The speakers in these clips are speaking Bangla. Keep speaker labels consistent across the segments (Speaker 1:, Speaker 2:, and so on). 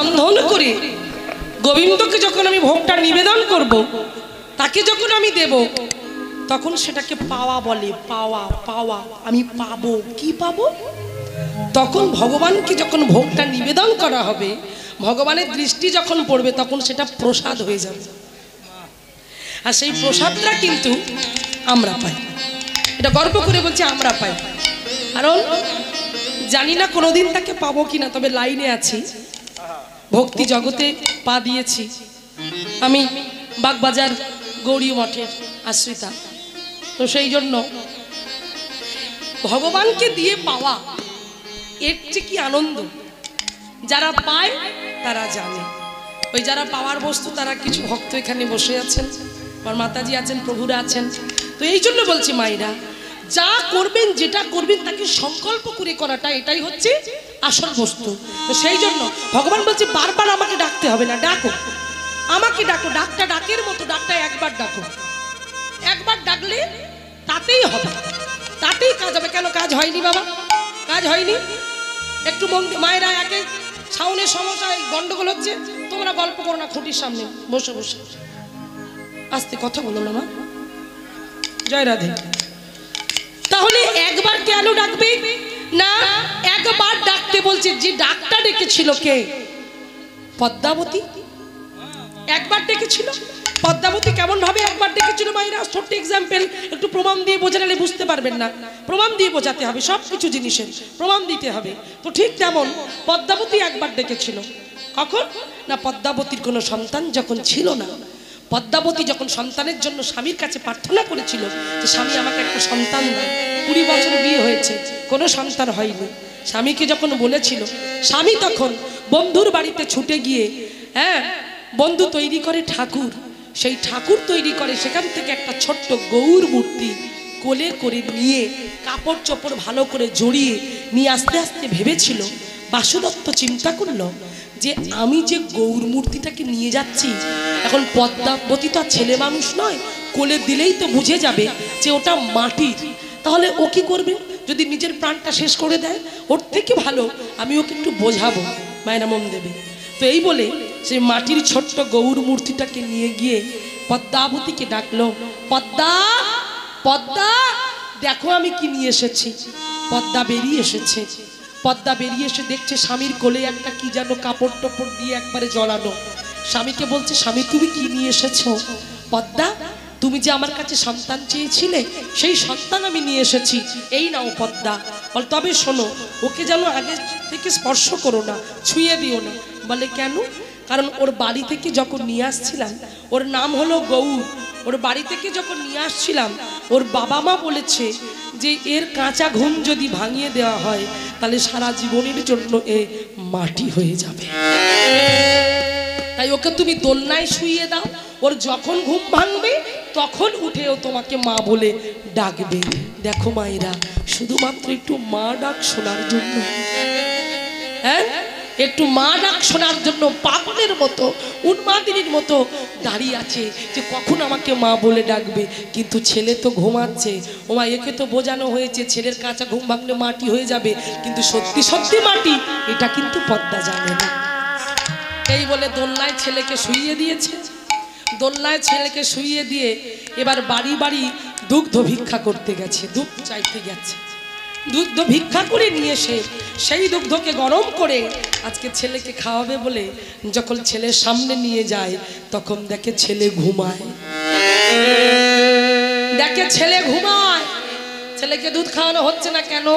Speaker 1: রন্ধন করে গোবিন্দকে যখন আমি ভোগটা নিবেদন করব, তাকে যখন আমি দেব, তখন সেটাকে পাওয়া বলে। পাওয়া পাওয়া, আমি পাবো। কি পাবো? তখন ভগবানকে যখন ভোগটা নিবেদন করা হবে, ভগবানের দৃষ্টি যখন পড়বে, তখন সেটা প্রসাদ হয়ে যাবে। আর সেই প্রসাদটা কিন্তু আমরা পাই। এটা গর্ব করে বলছি, আমরা পাই। কারণ জানি না কোনোদিন তাকে পাবো কিনা, তবে লাইনে আছি, ভক্তি জগতে পা দিয়েছি। আমি বাগবাজার গৌরী মঠের আশ্রিতা, তো সেই জন্য ভগবানকে দিয়ে পাওয়া এর চেয়ে কি আনন্দ, যারা পায় তারা জানে। ওই যারা পাওয়ার বস্তু, তারা কিছু ভক্ত এখানে বসে আছেন, আমার মাতাজি আছেন, প্রভুরা আছেন। তো এই জন্য বলছি মায়েরা, যা করবেন, যেটা করবেন, তাকে সংকল্প করে করাটা, এটাই হচ্ছে আসল বস্তু। তো সেই জন্য ভগবান বলছে বারবার আমাকে ডাকতে হবে না, ডাকো, আমাকে ডাকো। ডাকটা ডাকের মতো, ডাকটা একবার ডাকো, একবার ডাকলে তাতেই হবে, তাতেই কাজ হবে। কেন কাজ হয়নি বাবা? কাজ হয়নি? একটু মায়েরা, একে ছাউনের সমস্যা, গন্ডগোল হচ্ছে, তোমরা গল্প করো না খুঁটির সামনে বসে বসে, আস্তে কথা বলো না মা। জয় রাধে। তাহলে একবার কেন ডাকবে না? একবার ডাকতে বলছে। যে ডাকটা ডেকেছিল কে? পদ্মাবতী একবার ডেকেছিল। পদ্মাবতী কেমন ভাবে একবার ডেকেছিল মায়েরা? ছোট্ট এক্সাম্পল, একটু প্রমাণ দিয়ে বোঝালে বুঝতে পারবেন না। প্রমাণ দিয়ে বোঝাতে হবে, সব কিছু জিনিসের প্রমাণ দিতে হবে। তো ঠিক তেমন পদ্মাবতী একবার ডেকেছিল। কখন না? পদ্মাবতীর কোনো সন্তান যখন ছিল না, পদ্মাবতী যখন সন্তানের জন্য স্বামীর কাছে প্রার্থনা করেছিল যে স্বামী আমাকে একটা সন্তান দেয়। 20 বছর বিয়ে হয়েছে, কোনো সন্তান হয়নি। স্বামীকে যখন বলেছিল, স্বামী তখন বন্ধুর বাড়িতে ছুটে গিয়ে, বন্ধু তৈরি করে ঠাকুর, সেই ঠাকুর তৈরি করে, সেখান থেকে একটা ছোট্ট গৌর মূর্তি কোলে করে নিয়ে কাপড় চোপড় ভালো করে জড়িয়ে নিয়ে আস্তে আস্তে ভেবেছিল, বাসুদত্ত চিন্তা করলো যে আমি যে গৌর মূর্তিটাকে নিয়ে যাচ্ছি, এখন পদ্মাবতী তো ছেলে মানুষ নয়, কোলে দিলেই তো বুঝে যাবে যে ওটা মাটির। তাহলে ও কি করবে? যদি নিজের প্রাণটা শেষ করে দেয়, ওর থেকে ভালো আমি ওকে একটু বোঝাবো, মায়েরা মন দেবে। তো এই বলে সেই মাটির ছোট্ট গৌর মূর্তিটাকে নিয়ে গিয়ে পদ্মাবতীকে ডাকলো, পদ্মা, পদ্মা, দেখো আমি কি নিয়ে এসেছি। পদ্মা বেরিয়ে এসেছে। পদ্মা বেরিয়ে এসে দেখছে স্বামীর কোলে একটা কি যেন কাপড় টপড় দিয়ে একবারে জড়ানো। স্বামীকে বলছে, স্বামী তুমি কি নিয়ে এসেছো? পদ্মা, তুমি যে আমার কাছে সন্তান চেয়েছিলে, সেই সন্তান আমি নিয়ে এসেছি, এই নাও পদ্মা। বল তবে শোনো, ওকে যেন আগে থেকে স্পর্শ করো না, ছুঁয়ে দিও না। বলে কেন? কারণ ওর বাড়ি থেকে যখন নিয়ে আসছিলাম, ওর নাম হলো গৌর, ওর বাড়ি থেকে যখন নিয়ে আসছিলাম, ওর বাবা মা বলেছে যে এর কাঁচা ঘুম যদি ভাঙিয়ে দেওয়া হয়, তাহলে সারা জীবনের জন্য এ মাটি হয়ে যাবে। তাই ওকে তুমি দোলনায় শুইয়ে দাও, ওর যখন ঘুম ভাঙবে তখন উঠেও তোমাকে মা বলে ডাকবে। দেখো মায়েরা, শুধুমাত্র একটু মা ডাক শোনার জন্য, একটু মা ডাক শোনার জন্য পাগলের মতো, উন্মাদিনীর মতো দাঁড়িয়ে আছে যে কখন আমাকে মা বলে ডাকবে। কিন্তু ছেলে তো ঘুমাচ্ছে। ও মা, একে তো বোঝানো হয়েছে ছেলের কাঁচা ঘুম ভাঙলে মাটি হয়ে যাবে, কিন্তু সত্যি সত্যি মাটি এটা কিন্তু পদ্মা জানে না। এই বলে দোলনায় ছেলেকে শুইয়ে দিয়েছে। দোলনায় ছেলেকে শুইয়ে দিয়ে এবার বাড়ি বাড়ি দুগ্ধ ভিক্ষা করতে গেছে, দুধ চাইতে গেছে। দুগ্ধ ভিক্ষা করে নিয়ে এসে সেই দুগ্ধকে গরম করে আজকে ছেলেকে খাওয়াবে বলে যখন ছেলের সামনে নিয়ে যায়, তখন দেখে ছেলে ঘুমায়। দেখে ছেলে ঘুমায়। ছেলেকে দুধ খাওয়ানো হচ্ছে না কেন?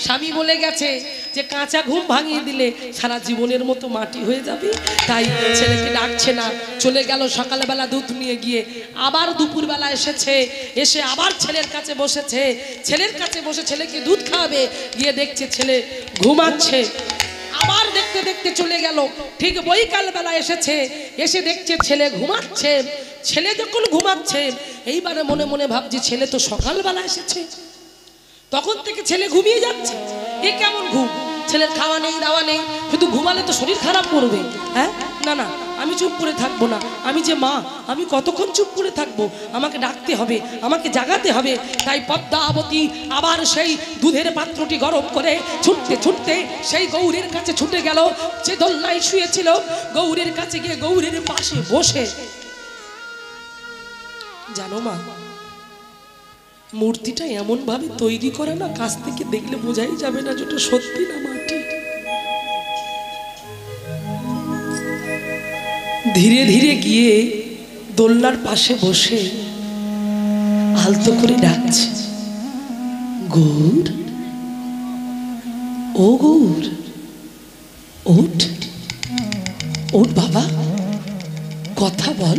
Speaker 1: স্বামী বলে গেছে যে কাঁচা ঘুম ভাঙিয়ে দিলে সারা জীবনের মতো মাটি হয়ে যাবে, তাই ছেলেকে ডাকছে না। চলে গেল সকালবেলা দুধ নিয়ে গিয়ে, আবার দুপুরবেলা এসেছে, এসে আবার ছেলের কাছে বসেছে। ছেলের কাছে বসে ছেলেকে দুধ খাওয়াবে, গিয়ে দেখছে ছেলে ঘুমাচ্ছে। আবার দেখতে দেখতে চলে গেল, ঠিক বৈকাল বেলা এসেছে, এসে দেখছে ছেলে ঘুমাচ্ছে। ছেলে যখন ঘুমাচ্ছে, এইবারে মনে মনে ভাবছে ছেলে তো সকালবেলা এসেছে, তখন থেকে ছেলে ঘুমিয়ে যাচ্ছে। এ কেমন ঘুম? ছেলের খাওয়া নেই, দাওয়া নেই, শুধু ঘুমালে তো শরীর খারাপ করবে। না না, আমি চুপ করে থাকবো না, আমি যে মা, আমি কতক্ষণ চুপ করে থাকবো, আমাকে ডাকতে হবে, আমাকে জাগাতে হবে। তাই পদ্মাবতী আবার সেই দুধের পাত্রটি গরম করে ছুটতে ছুটতে সেই গৌরের কাছে ছুটে গেল, যে দোলনায় শুয়েছিল গৌরের কাছে গিয়ে গৌরের পাশে বসে, জানো মা, মূর্তিটা এমন ভাবে তৈরি করা না, কাছ থেকে দেখলে বোঝাই যাবে না যেটা সত্যি না মাটি। ধীরে ধীরে গিয়ে দোলনার পাশে বসে আলতো করে ডাকছে, গৌর, ও গৌর, ওঠ ওঠ বাবা, কথা বল,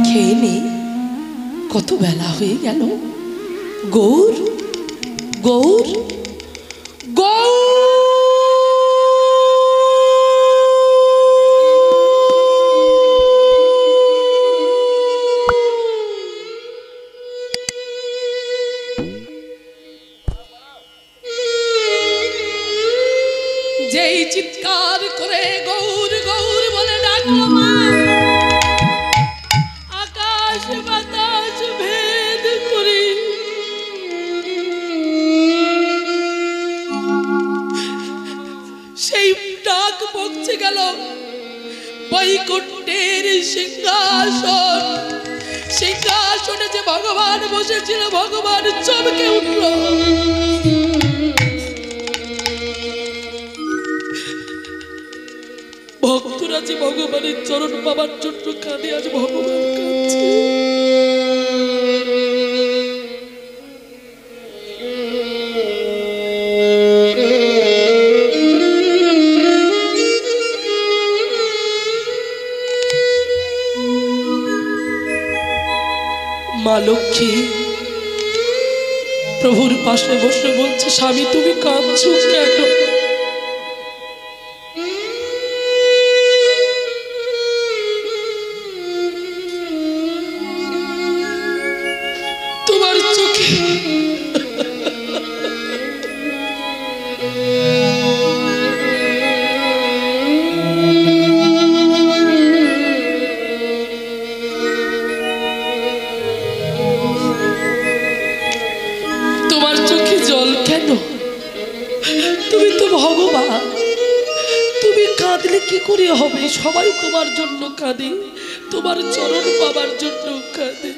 Speaker 1: খেয়ে নে, কত বেলা হয়ে গেল। গৌর, গৌর, গৌর। যেই চিৎকার করে গৌর গৌর বলে ডাকলো মা, আকাশ বাতাস ভেদ করে সেই ডাক পৌঁছে গেল বৈকুণ্ঠের সিংহাসন। সিংহাসনে যে ভগবান বসেছিল, ভগবান চমকে উঠল। ভক্তরা যে ভগবানের চরণ পাবার জন্য কাঁদে, আজ ভগবান কাঁদছে। মা লক্ষ্মী প্রভুর পাশে বসে বলছে, স্বামী তুমি কাঁদছো কেন? তোমার চোখে জল কেন? তুমি তো ভগবান, তুমি কাঁদলে কি করে হবে? সবাই তোমার জন্য কাঁদে, তোমার চরণ পাবার জন্য কাঁদে।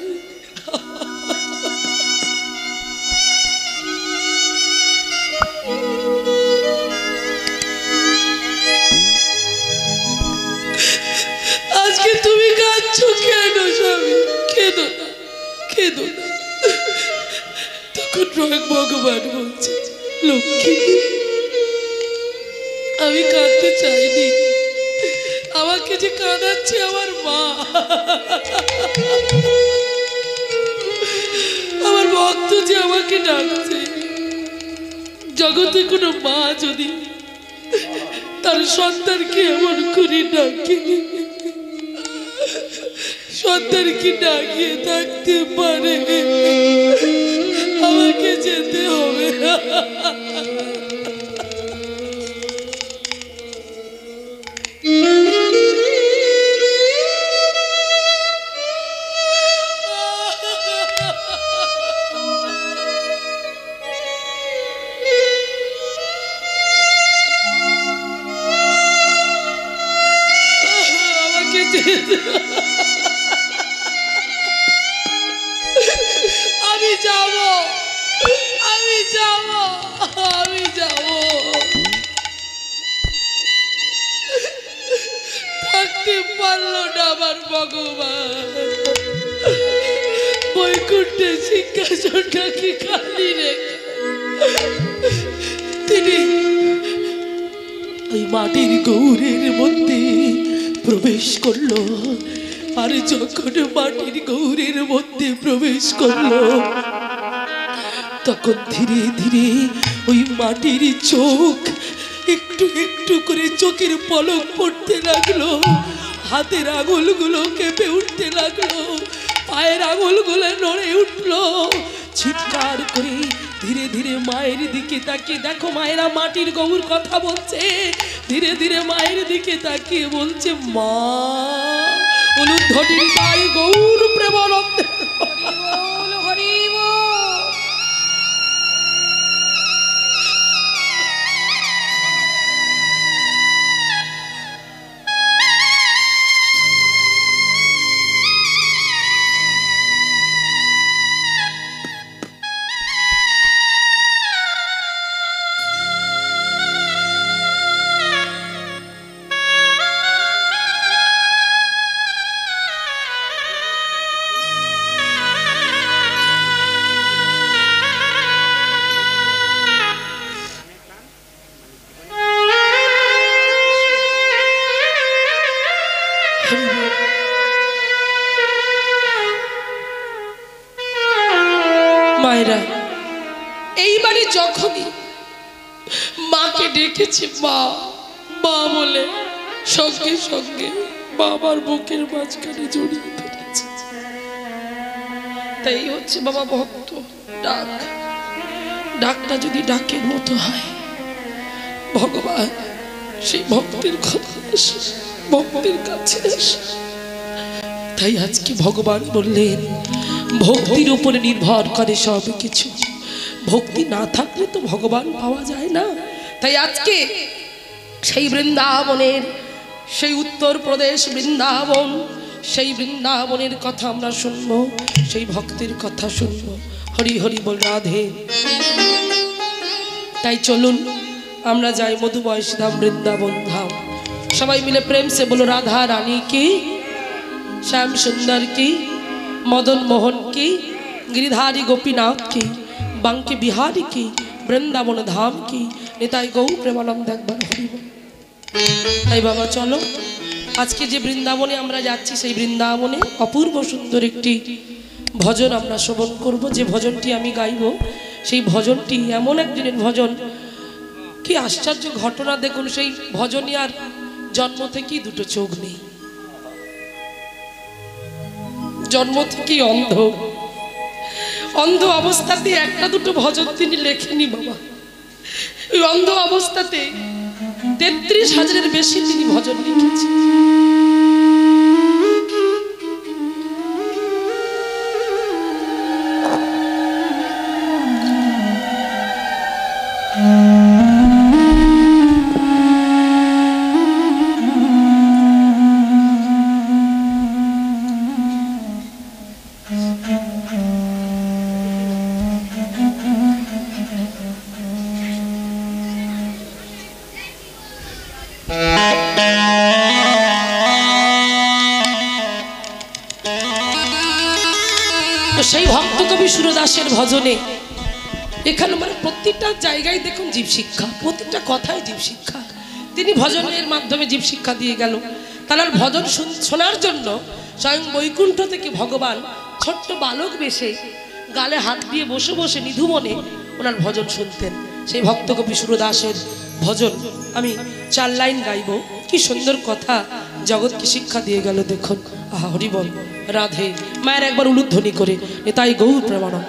Speaker 1: আজকে তুমি কাঁদছো কেন স্বামী? কেঁদো না, কেঁদো না। তখন ভগবান বলছে, লক্ষ্মী আমি কাঁদতে চাইনি, আমাকে যে কাঁদাচ্ছে আমার মা, আমার ভক্ত যে আমাকে ডাকছে। জগতে কোনো মা যদি তার সন্তানকে এমন করে ডাকে, সন্তান কি ডাকিয়ে থাকতে পারে? আমাকে যেতে হবে। আমাকে যেতে, আমি যাব, আমি যাব, আমি যাব। থাকতে পারলো না আমার ভগবান, বৈকুণ্ঠে সিংহাসনটাকে খালি রেখে তিনি ওই মাটির গৌরের মধ্যে প্রবেশ করলো। আর যখন মাটির গৌরের মধ্যে প্রবেশ করলো, তখন ধীরে ধীরে ওই মাটির চোখ একটু একটু করে চোখের পলক পড়তে লাগলো, হাতের আঙুলগুলো কেঁপে উঠতে লাগলো, পায়ের আঙুলগুলো নড়ে উঠলো, চিৎকার করে ধীরে ধীরে মায়ের দিকে তাকিয়ে, দেখো মায়েরা মাটির গৌর কথা বলছে, ধীরে ধীরে মায়ের দিকে তাকিয়ে বলছে, মা অনুধ্বনির গায়ে গৌর প্রেমানন্দে। মায়েরা এইবারে যখনই মাকে ডেকেছি মা মা বলে, সঙ্গে সঙ্গে বাবার বুকের মাঝখানে জড়িয়ে ধরেছে। তাই হচ্ছে বাবা ভক্ত ডাক, ডাকটা যদি ডাকের মতো হয়, ভগবান সেই ভক্তের কথা ভক্তের কাছে আসে। তাই আজকে ভগবান বললেন ভক্তির উপরে নির্ভর করে সব কিছু, ভক্তি না থাকলে তো ভগবান পাওয়া যায় না। তাই আজকে সেই বৃন্দাবনের, সেই উত্তরপ্রদেশ বৃন্দাবন, সেই বৃন্দাবনের কথা আমরা শুনবো, সেই ভক্তের কথা শুনবো। হরি হরি বল রাধে। তাই চলুন আমরা যাই মধুময় শ্রীধাম বৃন্দাবন ধাম। সবাই মিলে প্রেম সে বলো রাধা রানী কি, শ্যাম সুন্দর কি, मदन मोहन की, गिरिधारी गोपीनाथ की, बांके बिहारी की, वृंदावन धाम की, निताई गौ प्रेमानंद একবার হরি বল। তাই বাবা চলো আজকে যে বৃন্দাবনে আমরা যাচ্ছি, সেই বৃন্দাবনে অপূর্ব সুন্দর একটি ভজন আমরা শ্রবণ করব। যে ভজনটি আমি গাইব, সেই ভজনটি এমন একদিনের ভজন, কি আশ্চর্য ঘটনা দেখুন। সেই ভজনী আর জন্ম থেকেই দুটো চোখ নেই, জন্ম থেকেই অন্ধ, অন্ধ অবস্থাতে একটা দুটো ভজন তিনি লেখেনি বাবা। ওই অন্ধ অবস্থাতে 33,000-এর বেশি তিনি ভজন লিখেছেন। সেই ভক্ত কবি সুরদাসের ভজনে এখানে মানে প্রত্যেকটা জায়গায় দেখুন জীব শিক্ষা, প্রত্যেকটা কথায় জীব শিক্ষা। তিনি ভজনের মাধ্যমে জীব শিক্ষা দিয়ে গেল। তার ভজন শোনার জন্য স্বয়ং বৈকুণ্ঠ থেকে ভগবান ছোট্ট বালক বেশে গালে হাত দিয়ে বসে বসে নিধুমনে ওনার ভজন শুনতেন। সেই ভক্ত কবি সুরদাসের ভজন আমি 4 লাইন গাইব। কি সুন্দর কথা, জগৎকে শিক্ষা দিয়ে গেল দেখুন। আহা হরি বল রাধে। মায়ের একবার উলুধ্বনি করে নিতাই গৌর প্রেমানন্দ।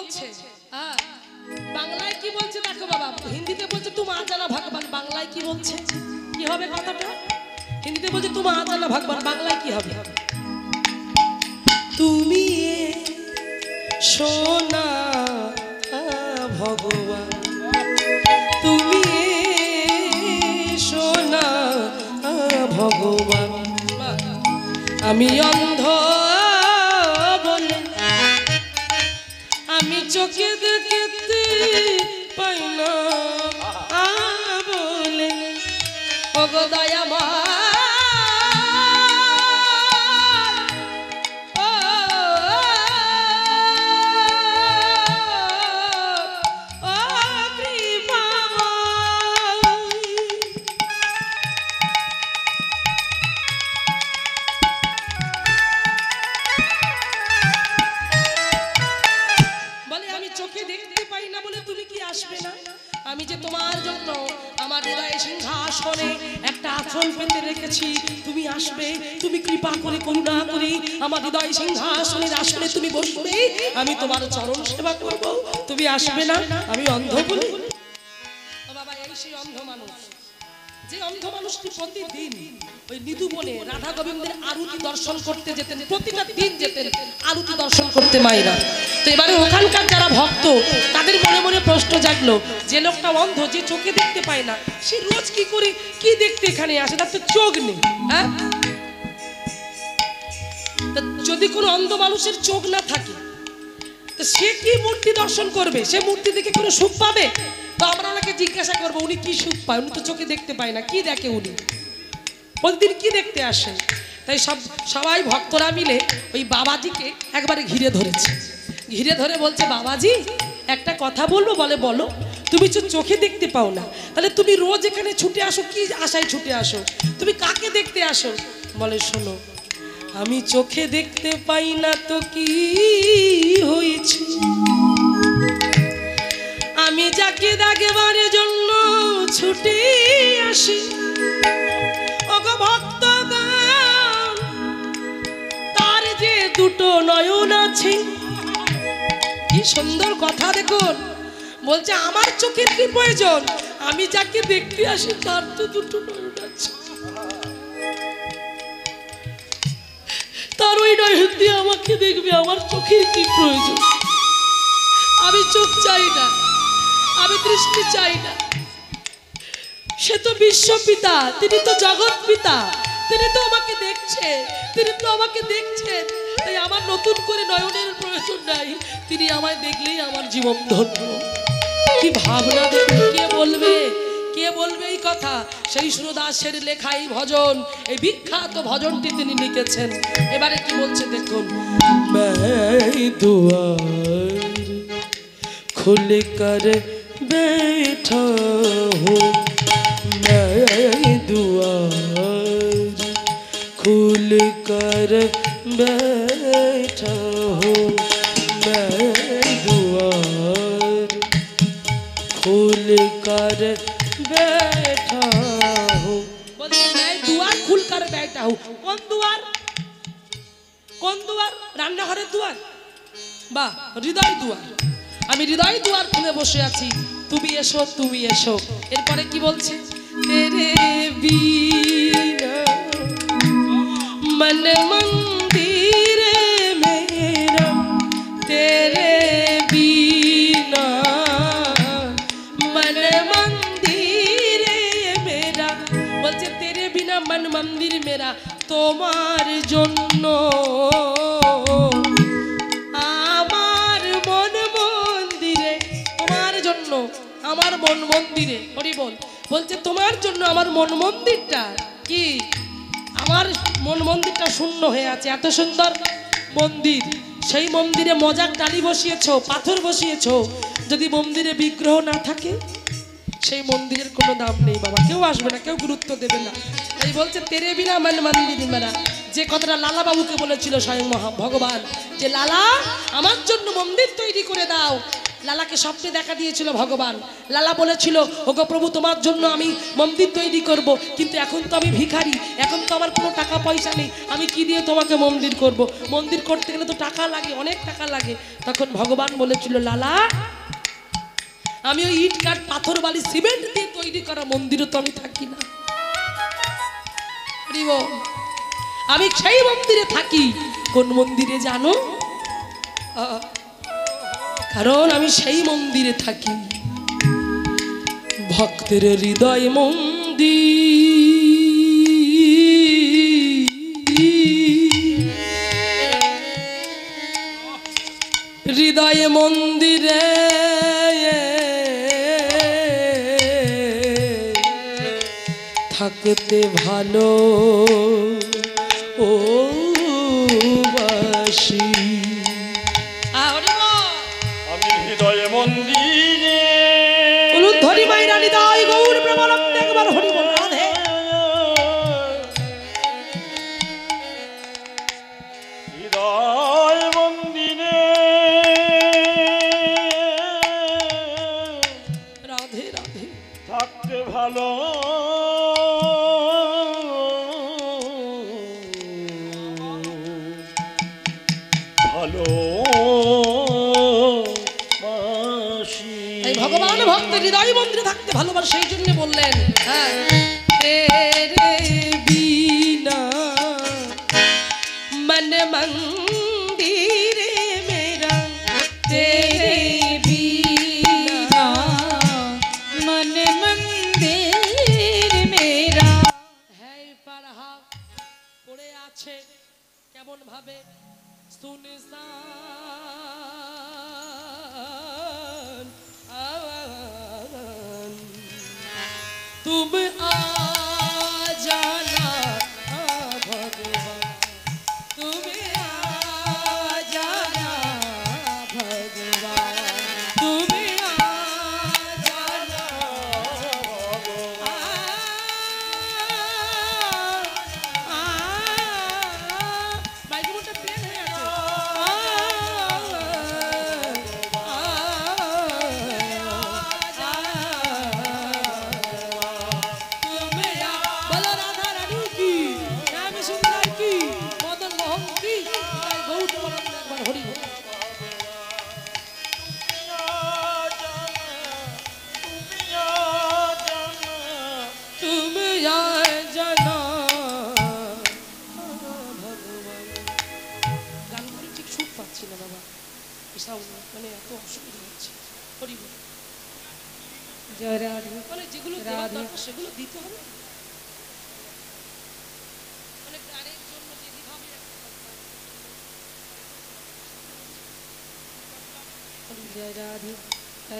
Speaker 1: বলছে? হ্যাঁ, বাংলায় কি বলছে দেখো বাবা। হিন্দিতে বলছে তুম আ জানা ভগবান, বাংলায় কি বলছে? কি হবে কথাটা? হিন্দিতে বলছে তুম আ জানা ভগবান, বাংলায় কি হবে? তুমি সোনা ভগবান, তুমি সোনা ভগবান, আমি অন্ধ বলে আমি চোখে দেখতে পাই না বলে, ওগো দয়া মা আমি যে তোমার জন্য আমার হৃদয়ে সিংহাসনে একটা আসন পেতে রেখেছি, তুমি আসবে, তুমি কৃপা করে করুণা করে আমার হৃদয় সিংহাসনের আসনে তুমি বসবে, আমি তোমার চরণ সেবা করব, তুমি আসবে না? আমি অন্ধ বলি? বাবা, এই সেই অন্ধ মানুষ, যে অন্ধ মানুষটি প্রতিদিন ওই নিধুবনে রাধা গোবিন্দের আরতি দর্শন করতে যেতেন, প্রতিটা দিন যেতেন আরতি দর্শন করতে মায়েরা। তো এবারে ওখানকার যারা ভক্ত তাদের মনে মনে প্রশ্ন জাগলো, যে লোকটা অন্ধ, যে চোখে দেখতে পায় না, সে রোজ কি করে কি দেখতে এখানে আসে? তার তো চোখ নেই। হ্যাঁ, যদি কোনো অন্ধ মানুষের চোখ না থাকে তো সে কি মূর্তি দর্শন করবে? সে মূর্তি দেখে কোনো সুখ পাবে? তো আমরা ওনাকে জিজ্ঞাসা করবো উনি কি সুখ পায়? উনি তো চোখে দেখতে পায় না, কি দেখে উনি? প্রতিদিন কি দেখতে আসে? তাই সবাই ভক্তরা মিলে ওই বাবাজিকে একবারে ঘিরে ধরেছে। ঘিরে ধরে বলছে, বাবাজি একটা কথা বলবো? বলে বলো। তুমি তো চোখে দেখতে পাও না, তাহলে তুমি রোজ এখানে ছুটে আসো, কি আশায় ছুটে আসো? তুমি কাকে দেখতে আসো? বলে শোনো, আমি চোখে দেখতে পাই না তো কি হয়েছে, আমি যাকে দেখবার জন্য ছুটে আসি, ওগো ভক্তগণ, তার যে দুটো নয়ন আছে। কি সুন্দর কথা দেখুন, বলছে আমার চোখের কি প্রয়োজন, আমি যাকে দেখতে আসি তার তো দুটো নয়ন আছে, তার ওই নয়ন দিয়ে আমাকে দেখবে, আমার চোখের কি প্রয়োজন? আমি চোখ চাই না, আমি দৃষ্টি চাই না। সে তো বিশ্বপিতা, তিনি তো জগৎ পিতা, তিনি তো আমাকে দেখছেন, তিনি তো আমাকে দেখছেন, তাই আমার নতুন করে নয়নের প্রয়োজন নাই, তিনি আমায় দেখলেই আমার জীবন ধন্য। কি ভাবনা দেখুন, কে বলবে, কে বলবে এই কথা? সেই সুরদাসের লেখা এই ভজন, এই বিখ্যাত ভজনটি তিনি লিখেছেন। এবারে কি বলছে দেখুন, দুয়ার খুল কর बैठा हूँ, मैं दुआर खुल कर बैठा हूँ, मैं दुआर खुल कर बैठा हूँ। मैं दुआर खुल कर बैठा हूँ। कौन दुआर? कौन दुआर? रान्ना घरेर दुआर? बा हृदय दुआर। আমি হৃদয় দুয়ার খুলে বসে আছি, তুমি এসো, তুমি এসো। এরপরে কি বলছে, তেরে বিনা মন মন্দিরে মেরা, তেরে বিনা মন মন্দিরে মেরা, বলছে তেরে বিনা মন মন্দির মেরা, তোমার জন্য আমার মন মন্দিরে, হরি বল, বলছে তোমার জন্য আমার মন মন্দিরটা কি, আমার মন মন্দিরটা শূন্য হয়ে আছে। এত সুন্দর মন্দির, সেই মন্দিরে মজার টালি বসিয়েছো, পাথর বসিয়েছো, যদি মন্দিরে বিগ্রহ না থাকে সেই মন্দিরের কোনো দাম নেই বাবা, কেউ আসবে না, কেউ গুরুত্ব দেবে না। এই বলছে তেরে বিনা মন মন্দির মেরা, যে কথাটা লালা বাবুকে বলেছিল স্বয়ং ভগবান, যে লালা আমার জন্য মন্দির তৈরি করে দাও, লালাকে স্বপ্নে দেখা দিয়েছিল ভগবান। লালা বলেছিল, ওগো প্রভু তোমার জন্য আমি মন্দির তৈরি করব, কিন্তু এখন তো আমি ভিখারি, এখন তো আমার কোনো টাকা পয়সা নেই, আমি কি দিয়ে তোমাকে মন্দির করব? মন্দির করতে গেলে তো টাকা লাগে, অনেক টাকা লাগে। তখন ভগবান বলেছিল, লালা আমি ওই ইট কাঠ পাথর বালি সিমেন্ট দিয়ে তৈরি করা মন্দিরও তো আমি থাকি না, আমি সেই মন্দিরে থাকি। কোন মন্দিরে জানো? কারণ আমি সেই মন্দিরে থাকি, ভক্তের হৃদয় মন্দির, হৃদয় মন্দিরে থাকতে ভালো ও বাসি।
Speaker 2: আমি হৃদয় মন্দিরে
Speaker 1: ধরি মাইরা হৃদয় গৌর প্রেমানন্দে একবার হরি বল রাধে।
Speaker 2: হৃদয় মন্দিরে
Speaker 1: রাধে রাধে
Speaker 2: থাকতে ভালো ভালো
Speaker 1: ভগবান ভক্তের হৃদয় মন্দিরে থাকতে ভালোবাসে, সেই জন্য বললেন, হ্যাঁ তেরে বিনা মন মন্দিরে মেরা, তেরে বিনা মন মন্দির মেরা। হ্যাঁ পারহা পড়ে আছে কেমন ভাবে, सुनसान तुम आ जाना भगवान, तुम आ जाना भगवान, तुम आ जाना माइक्रोफोनটা প্লেন হয়ে আছে। মানে এত অসুবিধা হচ্ছে, মানে যেগুলো সেগুলো দিতে হবে, মানে গানের জন্য যেভাবে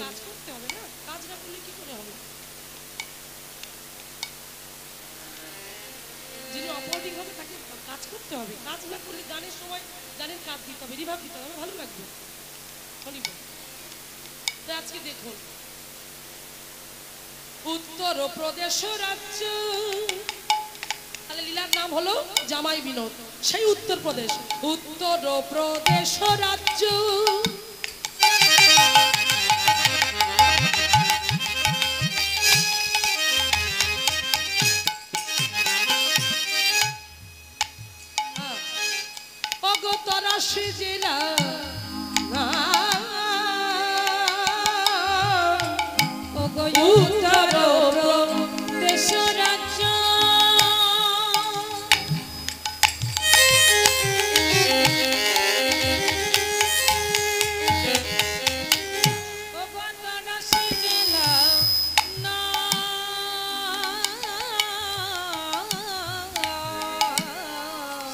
Speaker 1: কাজ করতে হবে না, কাজ না করলে কি করে হবে? যিনি অপরাধী হবে তাকে কাজ করতে হবে, কাজ না করলে গানের সময় গানের কাজ দিতে হবে, রিভাব দিতে হবে, ভালো লাগবে। তো আজকে দেখুন, উত্তর প্রদেশ রাজ্য, তাহলে লীলার নাম হলো জামাই বিনোদ, সেই উত্তর প্রদেশ, উত্তর প্রদেশ রাজ্য অগতরাশি জেলা, উত্তর প্রদেশ রাজ্য,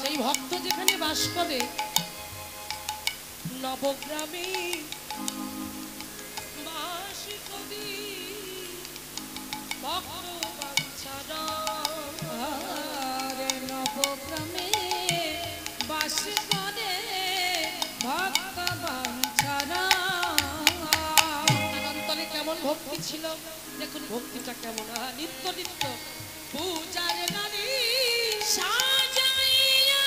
Speaker 1: সেই ভক্ত যেখানে বাস করে নবগ্রামে বাসি কবি ভক্ত বাঞ্ছারা, নবগ্রামে বাস করে ভক্ত বাঞ্ছারা। অনন্তরে কেমন ভক্তি ছিল দেখুন, ভক্তিটা কেমন, নিত্য নিত্য পূজার নারী সাজাইয়া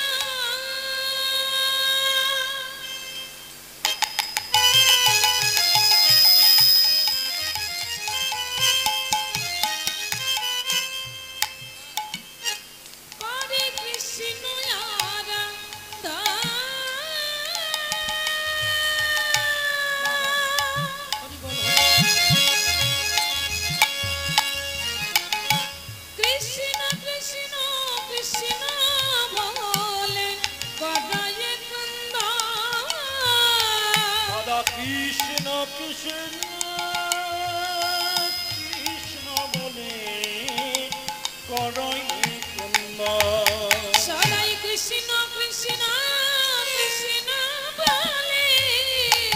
Speaker 2: কৃষ্ণ কৃষ্ণ কৃষ্ণ বলে করই কন্যা
Speaker 3: সদাই কৃষ্ণ কৃষ্ণ কৃষ্ণ বলে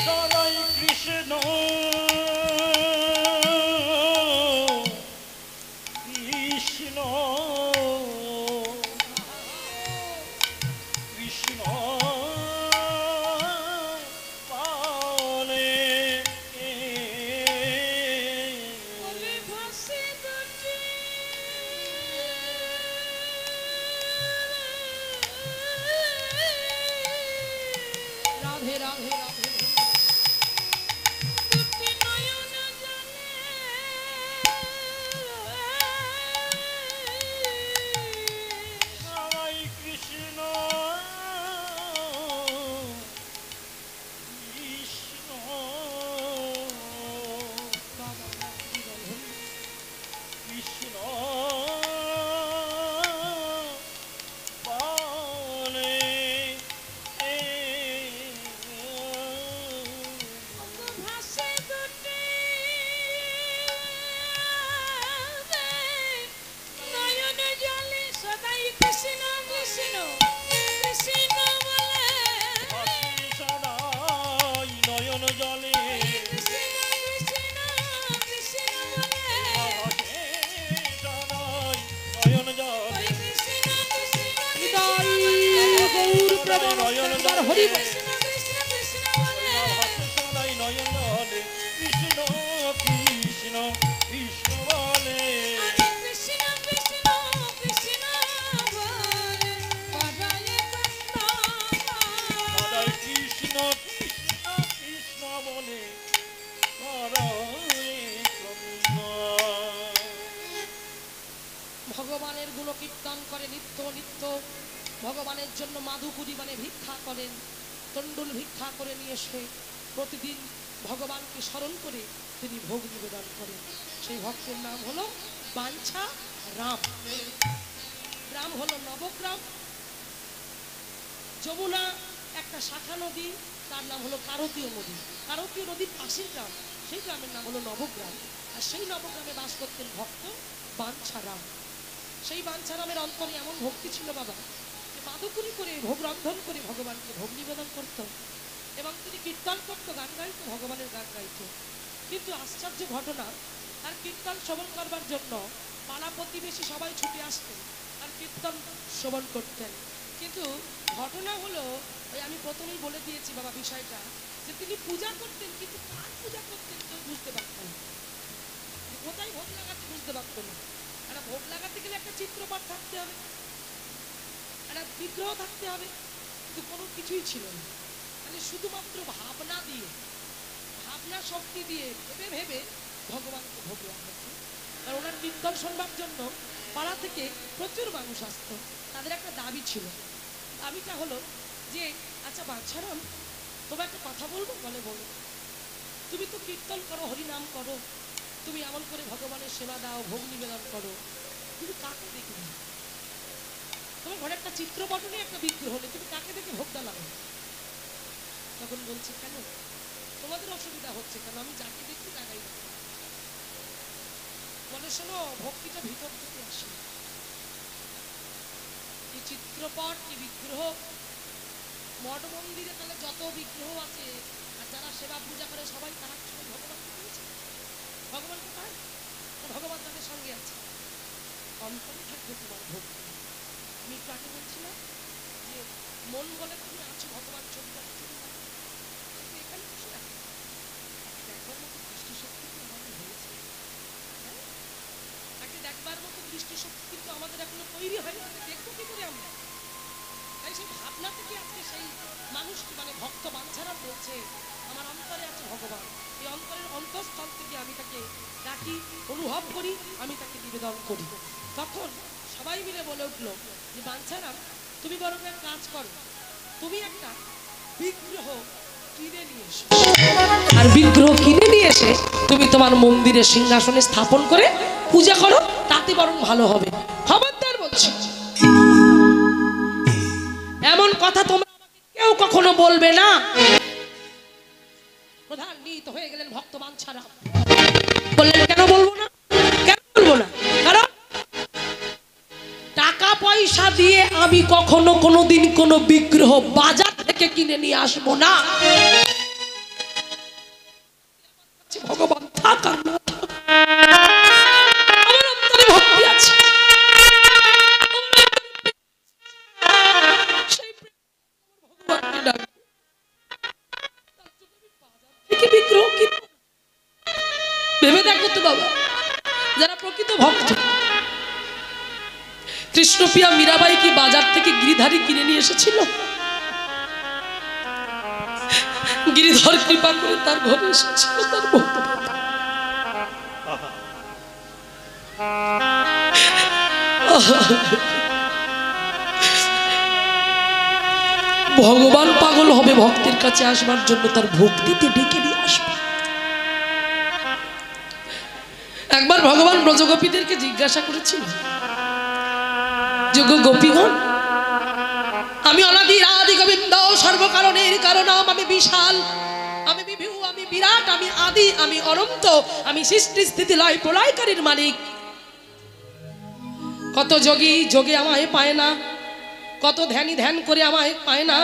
Speaker 2: সদাই কৃষ্ণ কৃষ্ণ কৃষ্ণ বলে
Speaker 3: বলে ভাসে দুটি রাধে রাধে রাধে দুটি নয়ন জলে
Speaker 2: সদাই কৃষ্ণ কৃষ্ণ কৃষ্ণ বলে
Speaker 3: ভাসে দুটি নয়ন জলে সদাই কৃষ্ণ কৃষ্ণ কৃষ্ণ বলে
Speaker 2: হাসি সদাই নয়ন জলে
Speaker 3: কৃষ্ণ কৃষ্ণ কৃষ্ণ বলে
Speaker 2: হাসে সদাই নয়ন জলে
Speaker 3: কৃষ্ণ কৃষ্ণ
Speaker 1: হৃদয় গৌর প্রবণ একবার হরি বল।
Speaker 3: কৃষ্ণ কৃষ্ণ কৃষ্ণ বলে
Speaker 2: হাসে সদাই নয়ন জলে কৃষ্ণ কৃষ্ণ কৃষ্ণ বলে
Speaker 3: কৃষ্ণ কৃষ্ণ কৃষ্ণ বলে পরায়ে
Speaker 2: সদাই কৃষ্ণ কৃষ্ণ কৃষ্ণ বলে করই কন্যা
Speaker 1: ভগবানের গুণ কীর্তন করে নিত্য নিত্য ভগবানের জন্য মাধুপুরি মানে ভিক্ষা করেন তন্ডুল ভিক্ষা করে নিয়ে এসে প্রতিদিন ভগবানকে স্মরণ করে তিনি ভোগ নিবেদন করেন সেই ভক্তের নাম হলো বাঞ্ছা রাম গ্রাম হলো নবগ্রাম যমুনা একটা শাখা নদী তার নাম হলো কারতীয় নদী কারতীয় নদীর পাশের গ্রাম সেই গ্রামের নাম হলো নবগ্রাম আর সেই নবগ্রামে বাস করতেন ভক্ত বাঞ্ছারাম সেই বাঞ্ছারামের অন্তরে এমন ভক্তি ছিল বাবা যে মাধুকরী করে ভোগ রন্ধন করে ভগবানকে ভোগ নিবেদন করত এবং তিনি কীর্তন করতো গান গাইতো ভগবানের গান গাইতো কিন্তু আশ্চর্য ঘটনা তার কীর্তন শ্রবণ করবার জন্য পাড়া প্রতিবেশী সবাই ছুটে আসতেন আর কীর্তন শ্রবণ করতেন কিন্তু ঘটনা হলো ওই আমি প্রথমেই বলে দিয়েছি বাবা বিষয়টা যে তিনি পূজা করতেন কিন্তু কার পূজা করতেন কেউ বুঝতে পারতেন না যে কোথায় ভোগ লাগাতে বুঝতে পারতো না একটা ভোগ লাগাতে গেলে একটা চিত্রপট থাকতে হবে একটা বিগ্রহ থাকতে হবে কিন্তু কোনো কিছুই ছিল না মানে শুধুমাত্র ভাবনা দিয়ে ভাবনা শক্তি দিয়ে ভেবে ভেবে ভগবানকে ভোগ লাগাতো আর ওনার কীর্তন শুনবার জন্য পাড়া থেকে প্রচুর মানুষ আসতো তাদের একটা দাবি ছিল দাবিটা হলো যে আচ্ছা বাচ্চারাম তোমার একটা কথা বলবো বলে বলো তুমি তো কীর্তন করো হরিনাম করো তুমি এমন করে ভগবানের সেবা দাও ভোগ নিবেদন করো তুমি কাকে দেখবে তোমার ঘরে একটা চিত্রপট নেই একটা বিগ্রহ নেই তুমি কাকে দেখে ভোগটা লাগাও তখন বলছে কেন তোমাদের অসুবিধা হচ্ছে কেন আমি যাকে দেখি তাকাই দেখি বলে শোনো ভক্তিটা ভিতর থেকে আসে এই চিত্রপট কি বিগ্রহ মঠ মন্দিরে তাহলে যত বিগ্রহ আছে আর যারা সেবা পূজা করে সবাই তারা সবাই ভগবানকে পেয়েছে ভগবানকে পায় ভগবান তাদের সঙ্গে আছে অন্তরে থাকবে তোমার ভক্তি আমি একটু আগে বলছিলাম যে মন বলে তুমি আছো ভগবান চন্দ্র এখানে বসে আছো দেখবার মতো দৃষ্টিশক্তি তো আমাদের হয়েছে তাকে দেখবার মতো দৃষ্টিশক্তি কিন্তু আমাদের এখনো তৈরি হয়নি দেখবো কি করে আমরা তাই সেই ভাবনা থেকে আজকে সেই মানুষটি মানে ভক্ত বাঞ্ছারা বলছে আমার অন্তরে আছে ভগবান এই অন্তরের অন্তঃস্থল থেকে আমি তাকে ডাকি অনুভব করি আমি তাকে নিবেদন করি তখন সবাই মিলে বলে উঠলো যে বাঞ্ছারাম তুমি বরং এক কাজ করো তুমি একটা বিগ্রহ কিনে নিয়ে এসো আর বিগ্রহ কিনে নিয়ে এসে তুমি তোমার মন্দিরে সিংহাসনে স্থাপন করে পূজা করো তাতে বরং ভালো হবে খবরদার বলছি এমন কথা তোমরা আমাকে কেউ কখনো বলবে না ক্রোধান্বিত হয়ে গেলেন ভক্তবান ছাড়া। বললেন কেন বলবো না, কেন বলবো না? কারণ টাকা পয়সা দিয়ে আমি কখনো কোনোদিন কোনো বিগ্রহ বাজার থেকে কিনে নিয়ে আসবো না। ভগবান থাক আর না থাক, আমার অন্তরে ভক্তি আছে, সেই প্রেম ভগবানকে ডাকবো। তার জন্য আমি বাজার থেকে বিগ্রহ কিনবো? ভেবে দেখো তো বাবা, যারা প্রকৃত ভক্ত, কৃষ্ণপ্রিয়া মীরাবাই কি বাজার থেকে গিরিধারী কিনে নিয়ে এসেছিল? গিরিধর কৃপা করে তার ঘরে এসেছিল তার ভক্ত। ভগবান পাগল হবে ভক্তের কাছে আসবার জন্য, তার ভক্তিতে ডেকে নিয়ে আসবে। একবার ভগবান ব্রজগোপীদেরকে জিজ্ঞাসা করেছিল, যোগ্য গোপীগণ, আমি অনাদি আদি গোবিন্দ, সর্বকারণের কারণম, আমি বিশাল, আমি বিভু, আমি বিরাট, আমি আদি, আমি অনন্ত, আমি সৃষ্টি স্থিতি লয় প্রলয়কারীর মালিক। কত যোগী যোগে আমায় পায় না, কত ধ্যানী ধ্যান করে আমায় পায় না,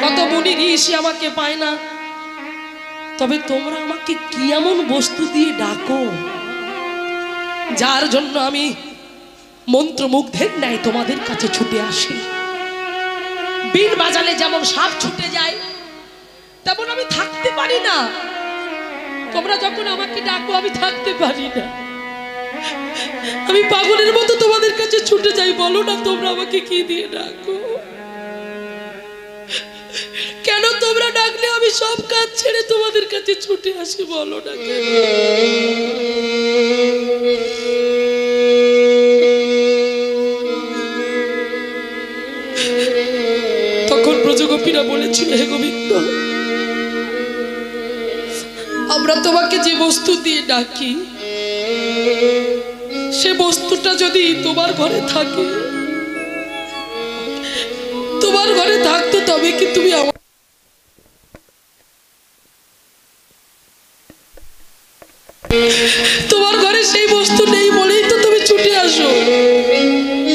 Speaker 1: কত মুনি ঋষি আমাকে পায় না, তবে তোমরা আমাকে কি এমন বস্তু দিয়ে ডাকো যার জন্য আমি মন্ত্রমুগ্ধের ন্যায় তোমাদের কাছে ছুটে আসি? বীণ বাজালে যেমন সাপ ছুটে যায়, তেমন আমি থাকতে পারি না। তোমরা যখন আমাকে ডাকো আমি থাকতে পারি না, আমি পাগলের মতো তোমাদের কাছে ছুটে যাই। বলো না তোমরা আমাকে কি দিয়ে ডাকো? কেন তোমরা ডাকলে আমি সব কাজ ছেড়ে তোমাদের কাছে ছুটে আসি? বলো না কেন? তখন ব্রজগোপীরা বলেছিল, হে গোবিন্দ, আমরা তোমাকে যে বস্তু দিয়ে ডাকি সে বস্তুটা যদি তোমার ঘরে থাকে, তোমার ঘরে থাকতো, তবে কি তুমি আমার তোমার ঘরে সেই বস্তু নেই বলেই তো তুমি ছুটে আসো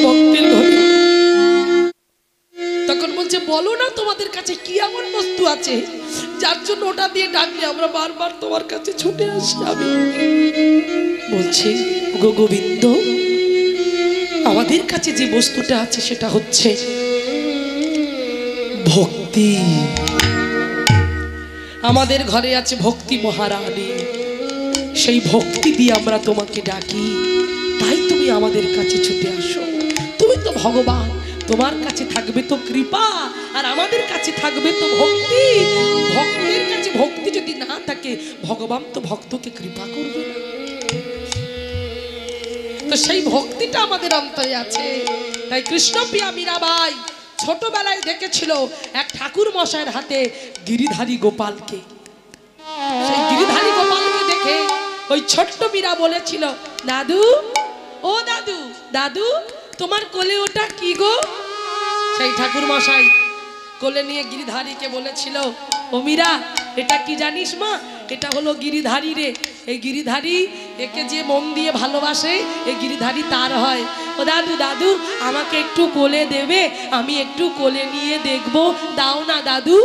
Speaker 1: ভক্তের ঘরে। তখন বলছে, বলো না তোমাদের কাছে কি এমন বস্তু আছে যার জন্য ওটা দিয়ে ডাকলে আমরা বারবার তোমার কাছে ছুটে আসি? আমি বলছি, গো গোবিন্দ, আমাদের কাছে যে বস্তুটা আছে সেটা হচ্ছে ভক্তি। আমাদের ঘরে আছে ভক্তি মহারানী, সেই ভক্তি দিয়ে আমরা তোমাকে ডাকি, তাই তুমি আমাদের কাছে ছুটে আসো। তুমি তো ভগবান, তোমার কাছে থাকবে তো কৃপা, আর আমাদের কাছে থাকবে তো ভক্তি। ভক্তের কাছে ভক্তি যদি না থাকে, ভগবান তো ভক্তকে কৃপা করবে না। তো সেই ভক্তিটা আমাদের অন্তরে আছে। তাই কৃষ্ণপ্রিয়া মীরাবাই ছোটবেলায় দেখেছিল এক ঠাকুর মশাইয়ের হাতে গিরিধারী গোপালকে। সেই গিরিধারী গোপালকে দেখে ওই ছোট্ট মীরা বলেছিল, দাদু, ও দাদু, দাদু, তোমার কোলে ওটা কি গো? সেই ঠাকুর মশাই কোলে নিয়ে গিরিধারীকে বলেছিল, ও মীরা, এটা কি জানিস মা? এটা হলো গিরিধারী রে। এই গিরিধারী, একে যে মন দিয়ে ভালোবাসে, এই গিরিধারী তার হয়। ও দাদু, দাদু, আমাকে একটু কোলে দেবে? আমি একটু কোলে নিয়ে দেখবো, দাও না দাদু।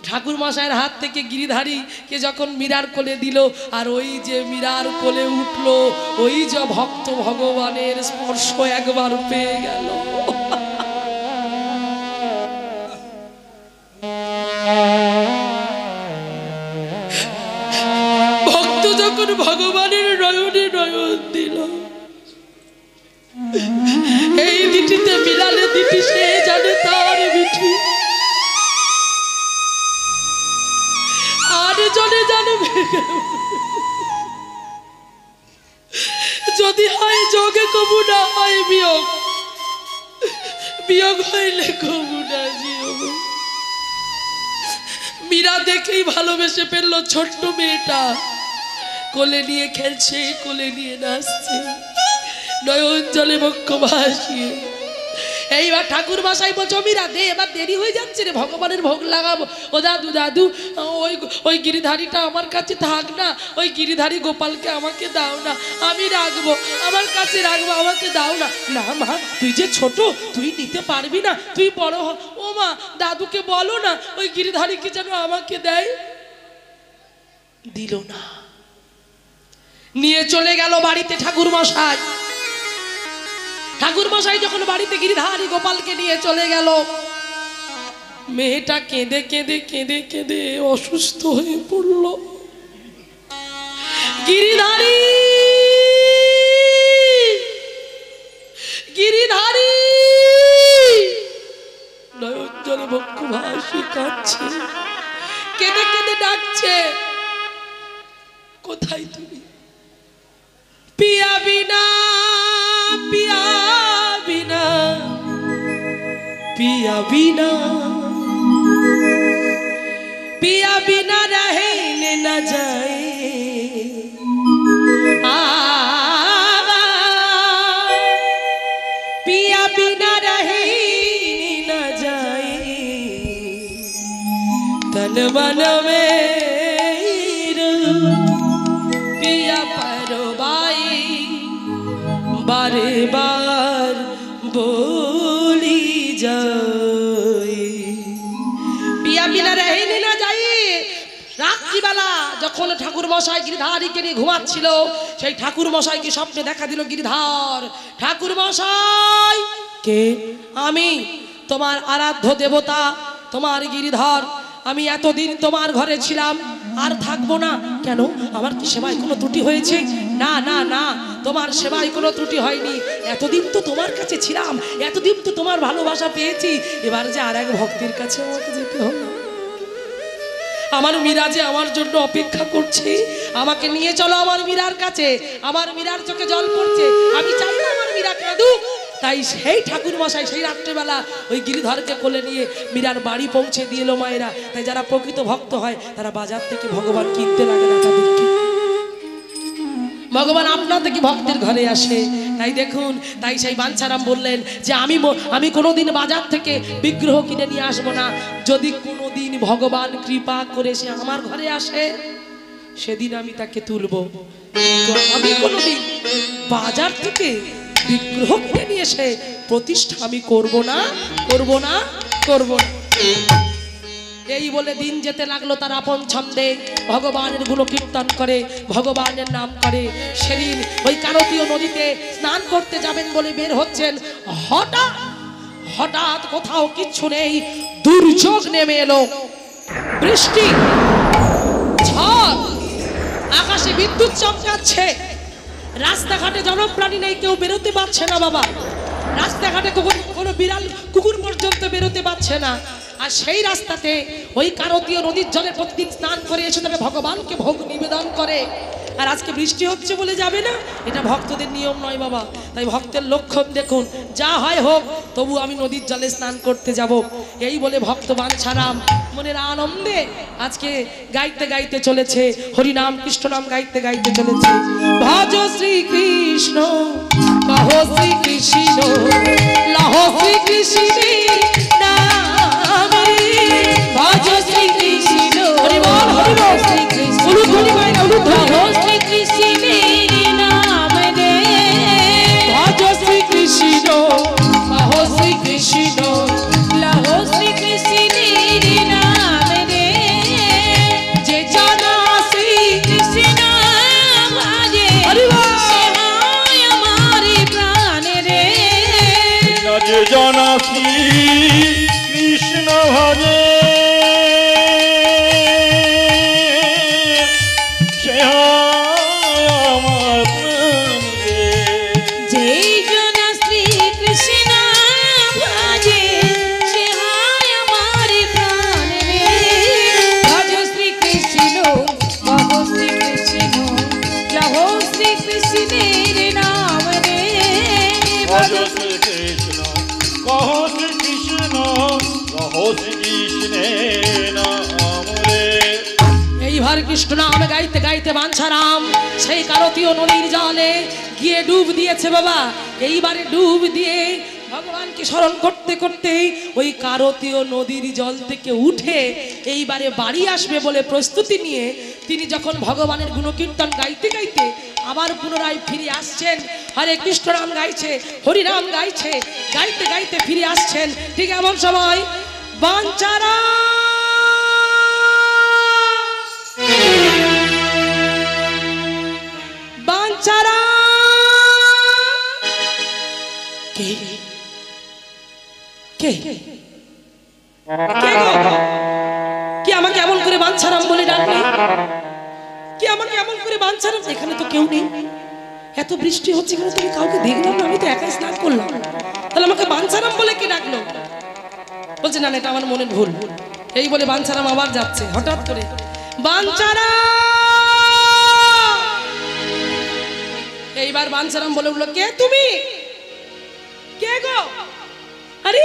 Speaker 1: ঠাকুর মশাইয়ের হাত থেকে গিরিধারীকে যখন মীরার কোলে দিল, আর ওই যে মীরার কোলে উঠলো, ওই যে ভক্ত ভগবানের স্পর্শ একবার পেয়ে গেল। ভক্ত যখন ভগবানের নয়নে নয়ন দিল, এই দিটিতে মিলালে দিটি সে জানে তার মিঠি, আর জনে জানবে। যদি হয় যোগে কবু না হয় বিয়োগ, বিয়োগ হইলে কবু না জীব। মীরা দেখেই ভালোবেসে ফেললো ছোট্ট মেয়েটা, কোলে নিয়ে খেলছে, কোলে নিয়ে নাচছে, নয়ন জলে বক্ষ ভাসিয়ে এইবার ঠাকুর মশাই বলছো মীরা দে, এবার দেরি হয়ে যাচ্ছে রে, ভগবানের ভোগ লাগাবো। ও দাদু দাদু ওই ওই গিরিধারীটা আমার কাছে থাক না, ওই গিরিধারী গোপালকে আমাকে দাও না, আমি রাখবো, আমার কাছে রাখবো, আমাকে দাও না। না মা, তুই যে ছোট, তুই নিতে পারবি না, তুই বড় হ। ও মা, দাদুকে বলো না ওই গিরিধারীকে যেন আমাকে দেয়। দিল না, নিয়ে চলে গেল বাড়িতে ঠাকুর মশাই। ঠাকুর মশাই যখন বাড়িতে গিরিধারী গোপালকে নিয়ে চলে গেল, মেয়েটা কেঁদে কেঁদে কেঁদে কেঁদে অসুস্থ হয়ে পড়ল। গিরিধারী, গিরিধারী নয়ন জলে বক্ষ ভাসি কাঁদছে, কেঁদে কেঁদে ডাকছে, কোথায় তুমি? পিয়া বিনা, পিয়া বিনা, पिया बिना, पिया बिना रहने न जाए, पिया बिना रहने न जाए, तन मन मेरा पिया परवाए, बारे बार बोली जाए, पिया बिना रहने ना जाए। রাত্রিবেলা যখন ঠাকুর মশাই গিরিধারীকে নিয়ে ঘুমাচ্ছিল, সেই ঠাকুর মশাইকে স্বপ্নে দেখা দিল গিরিধার। ঠাকুর মশাই কে? আমি তোমার আরাধ্য দেবতা, তোমার গিরিধর। আমি এতদিন তোমার ঘরে ছিলাম, আর থাকবো না। কেন, আমার কি সেবায় কোনো ত্রুটি হয়েছে? না না না, তোমার সেবায় কোনো ত্রুটি হয়নি। এতদিন তো তোমার কাছে ছিলাম, এতদিন তো তোমার ভালোবাসা পেয়েছি, এবার যে আর এক ভক্তের কাছে আমাকে যেতে হবে। আমার মীরা যে আমার জন্য অপেক্ষা করছে, আমাকে নিয়ে চলো আমার মীরার কাছে। আমার মীরার চোখে জল পড়ছে, আমি চাই না আমার মীরা কাঁদুক। তাই সেই ঠাকুর মশাই সেই রাত্রেবেলা ওই গিরিধরকে কোলে নিয়ে মীরার বাড়ি পৌঁছে দিয়ে এলো মায়েরা। তাই যারা প্রকৃত ভক্ত হয় তারা বাজার থেকে ভগবান কিনতে লাগে না, তাদেরকে ভগবান আপনা থেকে ভক্তের ঘরে আসে। তাই দেখুন, তাই সেই বাঞ্ছারাম বললেন যে আমি কোনোদিন বাজার থেকে বিগ্রহ কিনে নিয়ে আসবো না। যদি কোনোদিন ভগবান কৃপা করে সে আমার ঘরে আসে, সেদিন আমি তাকে তুলবো। আমি কোনোদিন বাজার থেকে বিগ্রহ কিনে নিয়ে এসে প্রতিষ্ঠা আমি করবো না, করবো না, করবো না। এই বলে দিন যেতে লাগলো তার আপন ছন্দে, ভগবানের গুণ কীর্তন করে, ভগবানের নাম করে। সেদিন ওই কারতীয় নদীতে স্নান করতে যাবেন বলে বের হচ্ছেন, হঠাৎ হঠাৎ কোথাও কিচ্ছু নেই, দুর্যোগ নেমে এলো। বৃষ্টি, ঝড়, আকাশে বিদ্যুৎ চমকাচ্ছে, রাস্তাঘাটে জনপ্রাণী নেই, কেউ বেরোতে পারছে না বাবা। রাস্তাঘাটে কোনো বিড়াল কুকুর পর্যন্ত বেরোতে পারছে না। আর সেই রাস্তাতে ওই কারতীয় নদীর জলে প্রতিদিন স্নান করে এসে তবে ভগবানকে ভোগ নিবেদন করে। আর আজকে বৃষ্টি হচ্ছে বলে যাবে না, এটা ভক্তদের নিয়ম নয় বাবা। তাই ভক্তের লক্ষণ দেখুন, যা হয় হোক তবু আমি নদীর জলে স্নান করতে যাব। এই বলে ভক্ত বাঞ্ছারাম মনের আনন্দে আজকে গাইতে গাইতে চলেছে, হরিনাম কৃষ্ণ নাম গাইতে গাইতে চলেছে। ভজ শ্রীকৃষ্ণ, কহ শ্রীকৃষ্ণ, লহ শ্রীকৃষ্ণ নামে, ভজ শ্রীকৃষ্ণ, হরি বল হরি বল শ্রীকৃষ্ণ, উলুধ্বনি গায় না, উলুধ্বনি, লহ শ্রীকৃষ্ণের নাম রে, ভজ শ্রীকৃষ্ণ, কহ শ্রীকৃষ্ণ, লহ শ্রীকৃষ্ণের নাম রে, যে জানা শ্রীকৃষ্ণ ভাজে, হরি বল, সে হয় আমার প্রাণ রে,
Speaker 2: যে জানা কৃষ্ণ ভজে, সে আমার প্রাণ রে,
Speaker 3: যেই জন শ্রীকৃষ্ণ ভাজে, সে হয় আমার প্রাণ রে, ভজ শ্রীকৃষ্ণ, কহ শ্রীকৃষ্ণ, লহ শ্রীকৃষ্ণের নাম রে,
Speaker 2: ভজ শ্রীকৃষ্ণ, কহ শ্রীকৃষ্ণ, কহ শ্রীকৃষ্ণের নাম রে।
Speaker 1: এইবার কৃষ্ণ নাম গাইতে গাইতে বাঞ্ছারাম সেই কারতীয় নদীর জলে গিয়ে ডুব দিয়েছে বাবা। এইবারে ডুব দিয়ে ভগবান ভগবানকে স্মরণ করতে করতেই ওই কারতীয় নদীর জল থেকে উঠে এইবারে বাড়ি আসবে বলে প্রস্তুতি নিয়ে তিনি যখন ভগবানের গুণকীর্তন গাইতে গাইতে আবার পুনরায় ফিরে আসছেন, হরে কৃষ্ণ নাম গাইছে, হরিনাম গাইছে, গাইতে গাইতে ফিরে আসছেন। ঠিক এমন সময় বাঞ্ছারা বাঞ্ছারা কে কে কে গো? কি আমাকে এমন করে বাঞ্ছারাম বলে ডাকলে? কি আমাকে এমন করে বাঞ্ছারাম? এখানে তো কেউ নেই, এত বৃষ্টি হচ্ছে, এখানে তুমি কাউকে দেখলাম না, আমি তো একাই স্নান করলাম, তাহলে আমাকে বাঞ্ছারাম বলে কে ডাকলো? বলছে না, এটা আমার মনের ভুল। এই বলে বাঞ্ছারাম আবার যাচ্ছে, হঠাৎ করে বাঞ্ছারাম, এইবার বাঞ্ছারাম বলে উঠলো, কে তুমি? কে গো? আরে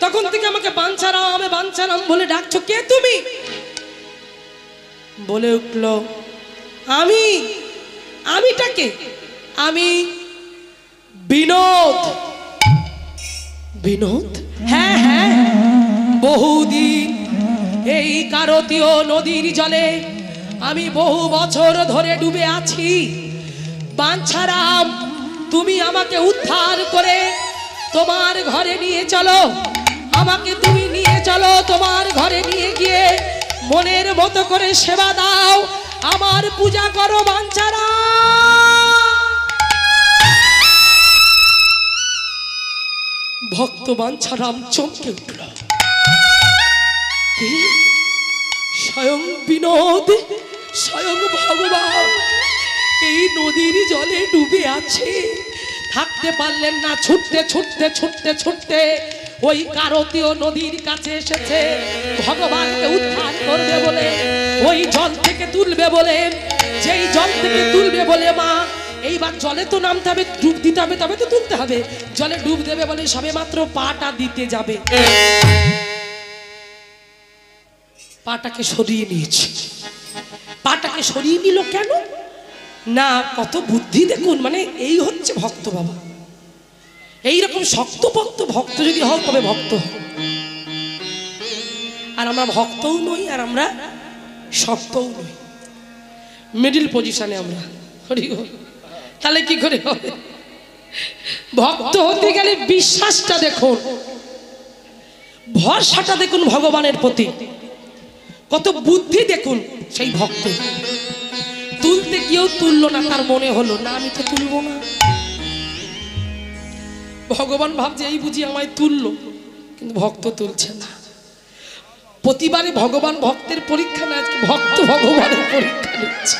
Speaker 1: তখন থেকে আমাকে বাঞ্ছারাম বাঞ্ছারাম বলে ডাকছো, কে তুমি? বলে উঠলো, আমিটাকে আমি বিনোদ। বিনোদ? হ্যাঁ হ্যাঁ, বহুদিন এই কারতীয় নদীর জলে আমি বহু বছর ধরে ডুবে আছি। বাঞ্ছারাম, তুমি আমাকে উদ্ধার করে তোমার ঘরে নিয়ে চলো, আমাকে তুমি নিয়ে চলো, তোমার ঘরে নিয়ে গিয়ে মনের মতো করে সেবা দাও, আমার পূজা করো বাঞ্ছারাম। ভক্ত বাঞ্ছারাম চমকে উঠল, কি স্বয়ং বিনোদ, স্বয়ং ভগবান এই নদীর জলে ডুবে আছে। থাকতে পারলেন না, ছুটতে ছুটতে ছুটতে ছুটতে ওই কারতীয় নদীর কাছে এসেছে, ভগবানকে উদ্ধার করবে বলে, ওই জল থেকে তুলবে বলে, যেই জল থেকে তুলবে বলে মা এইবার জলে তো নামতে হবে, ডুব দিতে হবে, তবে তো তুলতে হবে। জলে ডুব দেবে বলে সবে মাত্র পাটা দিতে যাবে, পাটাকে সরিয়ে নিয়েছে। পাটাকে সরিয়ে নিল কেন না, কত বুদ্ধি দেখুন, মানে এই হচ্ছে ভক্ত বাবা। এইরকম শক্তপক্ত ভক্ত যদি হও তবে ভক্ত হও। আর আমরা ভক্তও নই, আর আমরা শক্তও নই, মিডিল পজিশনে আমরা। তাহলে কি করে হবে? ভক্ত হতে গেলে বিশ্বাসটা দেখুন, ভরসাটা দেখুন ভগবানের প্রতি, কত বুদ্ধি দেখুন সেই ভক্ত। তুলতে গিয়েও তুললো না, তার মনে হলো না আমি তো তুলবো না। ভগবান ভাবছে এই বুঝি আমায় তুললো, কিন্তু ভক্ত তুলছে না। প্রতিবারে ভগবান ভক্তের পরীক্ষা না, আজকে ভক্ত ভগবানের পরীক্ষা নিচ্ছে।